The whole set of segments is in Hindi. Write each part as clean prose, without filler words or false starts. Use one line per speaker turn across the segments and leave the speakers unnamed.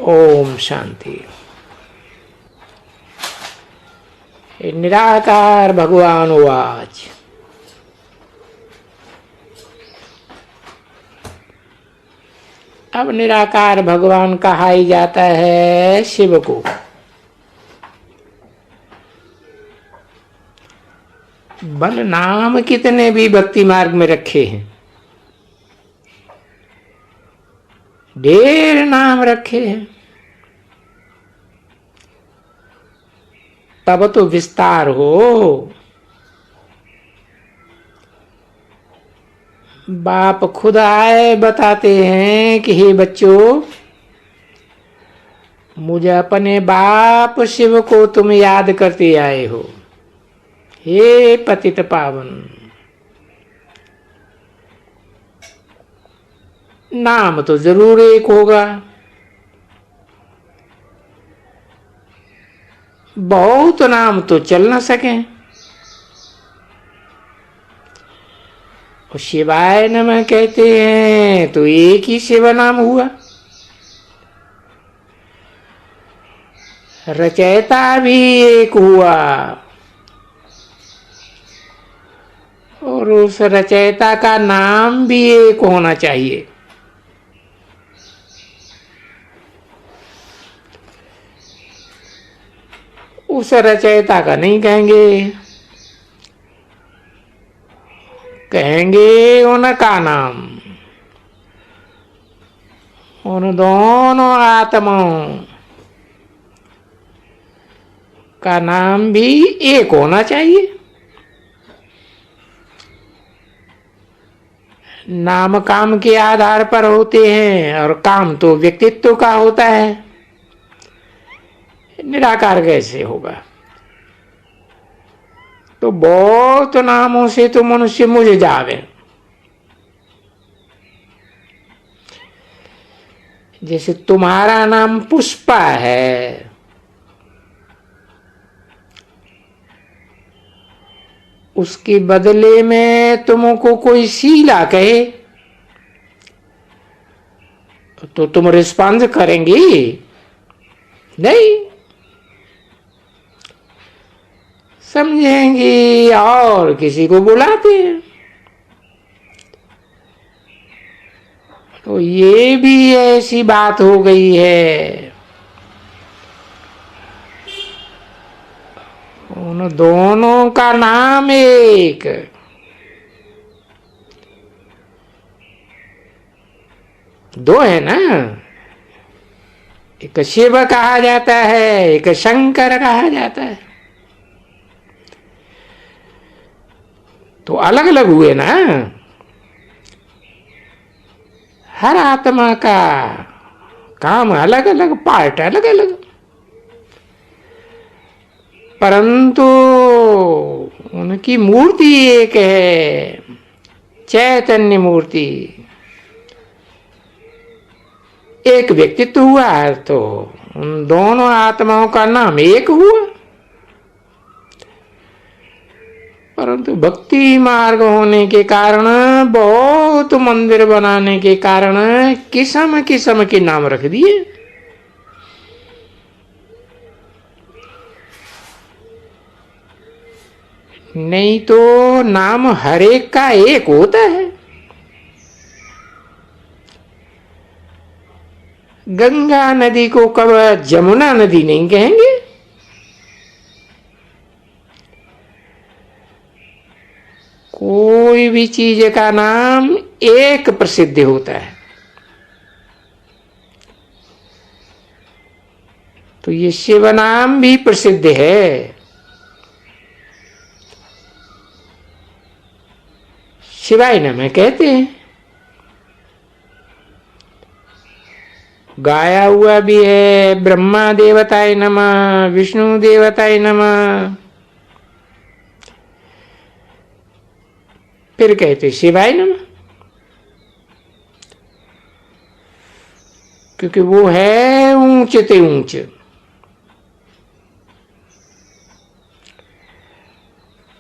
ओम शांति। निराकार भगवान उवाच। अब निराकार भगवान कहा ही जाता है शिव को। बल नाम कितने भी भक्ति मार्ग में रखे हैं, ढेर नाम रखे हैं, तब तो विस्तार हो। बाप खुद आए बताते हैं कि हे बच्चों, मुझे अपने बाप शिव को तुम याद करते आए हो। हे पतित पावन, नाम तो जरूर एक होगा, बहुत नाम तो चल न सके। और शिवाय नमः कहते हैं तो एक ही शिव नाम हुआ। रचयिता भी एक हुआ और उस रचयिता का नाम भी एक होना चाहिए। उस रचयिता का नहीं कहेंगे, कहेंगे उनका नाम। उन दोनों आत्माओं का नाम भी एक होना चाहिए। नाम काम के आधार पर होते हैं और काम तो व्यक्तित्व का होता है। निराकार कैसे होगा? तो बहुत नामों से तो मनुष्य मुझे जावे। जैसे तुम्हारा नाम पुष्पा है, उसके बदले में तुमको कोई शीला कहे तो तुम रिस्पॉन्स करेंगी नहीं, समझेंगी और किसी को बुलाते हैं। तो ये भी ऐसी बात हो गई है। उन दोनों का नाम एक। दो है ना, एक शिव कहा जाता है, एक शंकर कहा जाता है। तो अलग अलग हुए ना। हर आत्मा का काम अलग अलग, पार्ट अलग अलग, परंतु उनकी मूर्ति एक है, चैतन्य मूर्ति। एक व्यक्तित्व हुआ तो उन दोनों आत्माओं का नाम एक हुआ। परंतु भक्ति मार्ग होने के कारण, बहुत मंदिर बनाने के कारण किस्म किस्म के नाम रख दिए। नहीं तो नाम हर एक का एक होता है। गंगा नदी को कब जमुना नदी नहीं कहेंगे? कोई भी चीज का नाम एक प्रसिद्ध होता है। तो ये शिव नाम भी प्रसिद्ध है। शिवाय नमः कहते हैं। गाया हुआ भी है, ब्रह्मा देवताय नमः, विष्णु देवताय नमः। फिर कहते शिवाय नमः, क्योंकि वो है ऊंचते ऊंच।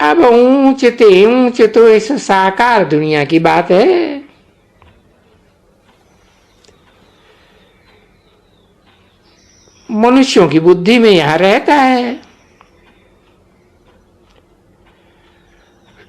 अब ऊंचते ऊंच तो इस साकार दुनिया की बात है। मनुष्यों की बुद्धि में यहां रहता है।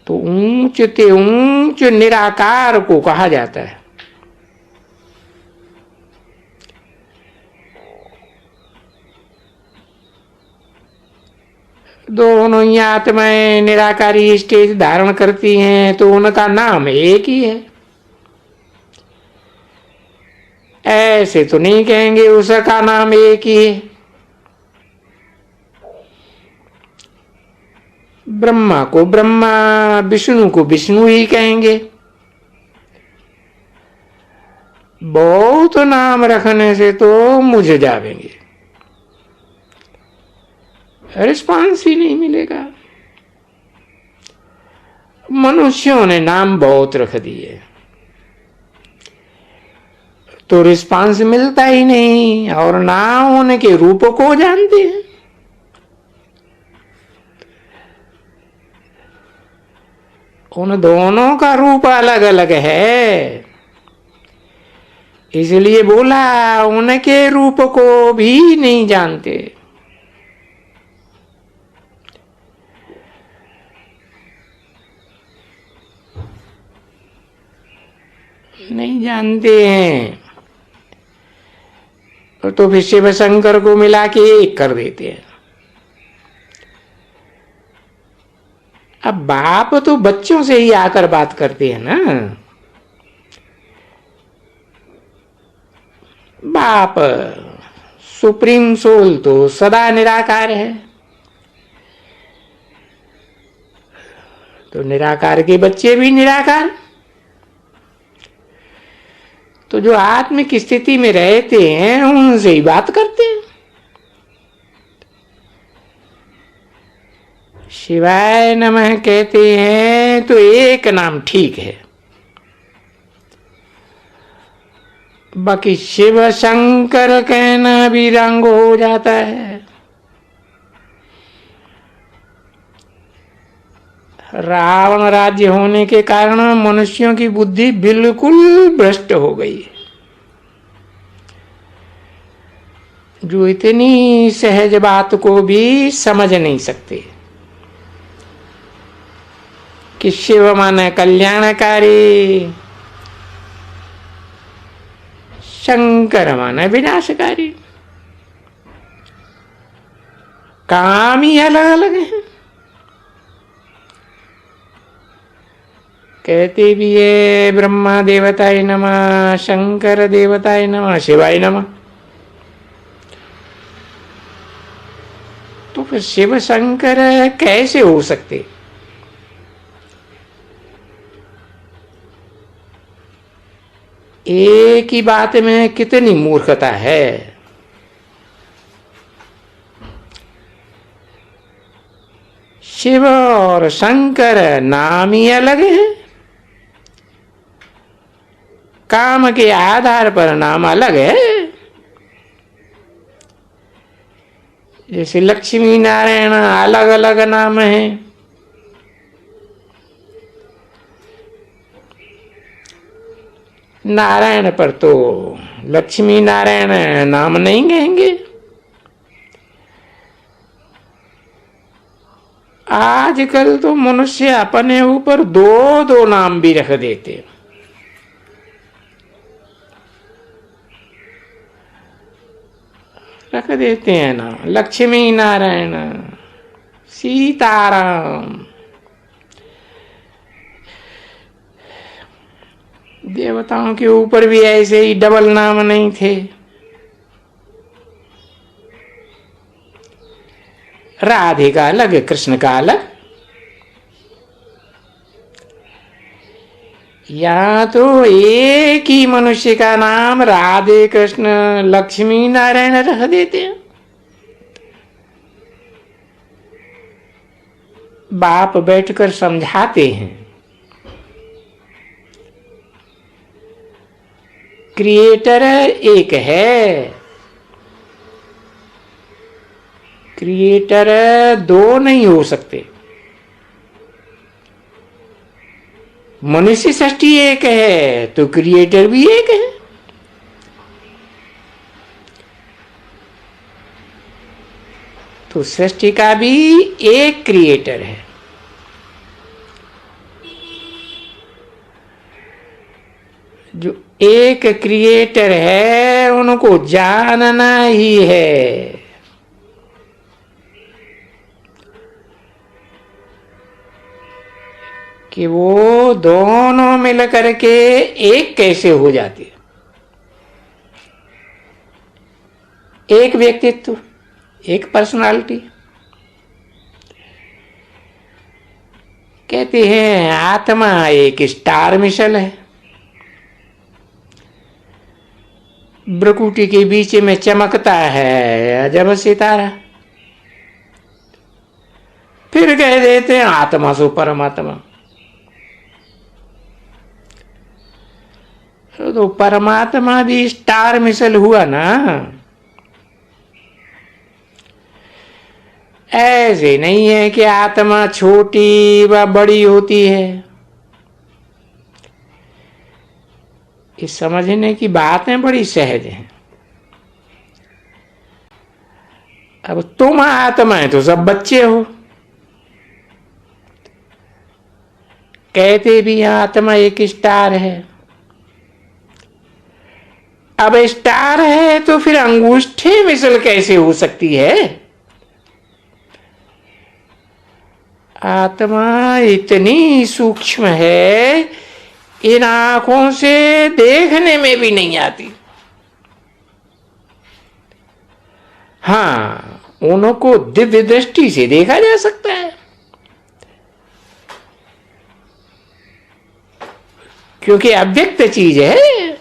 तो ऊंच ते ऊंच निराकार को कहा जाता है। दोनों ही आत्माएं निराकारी स्टेज धारण करती हैं तो उनका नाम एक ही है। ऐसे तो नहीं कहेंगे उसका नाम एक ही है। ब्रह्मा को ब्रह्मा, विष्णु को विष्णु ही कहेंगे। बहुत नाम रखने से तो मुझे जावेंगे, रिस्पांस ही नहीं मिलेगा। मनुष्यों ने नाम बहुत रख दिए तो रिस्पांस मिलता ही नहीं, और ना उनके रूप को जानते हैं। उन दोनों का रूप अलग अलग है, इसलिए बोला उनके रूप को भी नहीं जानते। नहीं जानते हैं तो फिर शिव शंकर को मिला के एक कर देते हैं। अब बाप तो बच्चों से ही आकर बात करते हैं ना। बाप सुप्रीम सोल तो सदा निराकार है, तो निराकार के बच्चे भी निराकार। तो जो आत्मिक स्थिति में रहते हैं उनसे ही बात करते हैं। शिवाय नमः कहते हैं तो एक नाम ठीक है, बाकी शिव शंकर कहना भी रंग हो जाता है। रावण राज्य होने के कारण मनुष्यों की बुद्धि बिल्कुल भ्रष्ट हो गई, जो इतनी सहज बात को भी समझ नहीं सकते कि शिव माने कल्याणकारी, शंकर माने विनाशकारी। काम ही अलग अलग है। कहते भी है ब्रह्मा देवताय नमः, शंकर देवताय नमः, शिवाय नमः। तो फिर शिव शंकर कैसे हो सकते? एक ही बात में कितनी मूर्खता है। शिव और शंकर नाम ही अलग है, काम के आधार पर नाम अलग है। जैसे लक्ष्मी नारायण अलग अलग नाम है, नारायण पर तो लक्ष्मी नारायण नाम नहीं कहेंगे। आजकल तो मनुष्य अपने ऊपर दो दो नाम भी रख देते। रख देते हैं ना, लक्ष्मी नारायण, सीताराम। देवताओं के ऊपर भी ऐसे ही डबल नाम नहीं थे। राधे का अलग, कृष्ण का अलग। या तो एक ही मनुष्य का नाम राधे कृष्ण लक्ष्मी नारायण रख देते हैं। बाप बैठकर समझाते हैं, क्रिएटर एक है, क्रिएटर दो नहीं हो सकते। मनुष्य सृष्टि एक है तो क्रिएटर भी एक है। तो सृष्टि का भी एक क्रिएटर है। जो एक क्रिएटर है उनको जानना ही है कि वो दोनों मिलकर के एक कैसे हो जाते हैं। एक व्यक्तित्व, एक पर्सनालिटी। कहते हैं आत्मा एक स्टार मिसल है, भ्रकुटी के बीच में चमकता है अजब सितारा। फिर कह देते हैं आत्मा सो परमात्मा। तो परमात्मा भी स्टार मिसल हुआ ना। ऐसे नहीं है कि आत्मा छोटी व बड़ी होती है। इस समझने की बातें बड़ी सहज हैं। अब तुम आत्मा है तो सब बच्चे हो। कहते भी आत्मा एक स्टार है। अब स्टार है तो फिर अंगूठे मिसल कैसे हो सकती है? आत्मा इतनी सूक्ष्म है, इन आंखों से देखने में भी नहीं आती। हाँ, उनको दिव्य दृष्टि से देखा जा सकता है, क्योंकि अव्यक्त चीज है।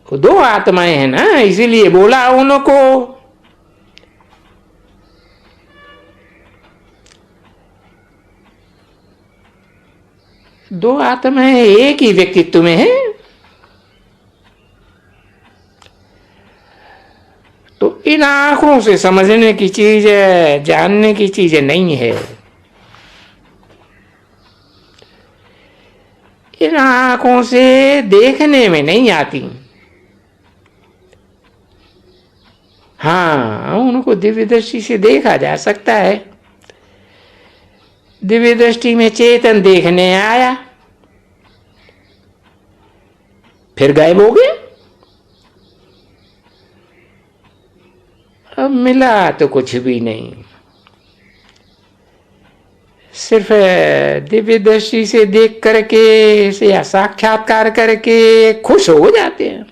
दो आत्माएं हैं ना, इसीलिए बोला उनको। दो आत्माएं एक ही व्यक्तित्व में है। तो इन आंखों से समझने की चीज है, जानने की चीज नहीं है। इन आंखों से देखने में नहीं आती। हाँ, उनको दिव्य दृष्टि से देखा जा सकता है। दिव्य दृष्टि में चेतन देखने आया, फिर गायब हो गया। अब मिला तो कुछ भी नहीं, सिर्फ दिव्य दृष्टि से देख करके या साक्षात्कार करके खुश हो जाते हैं।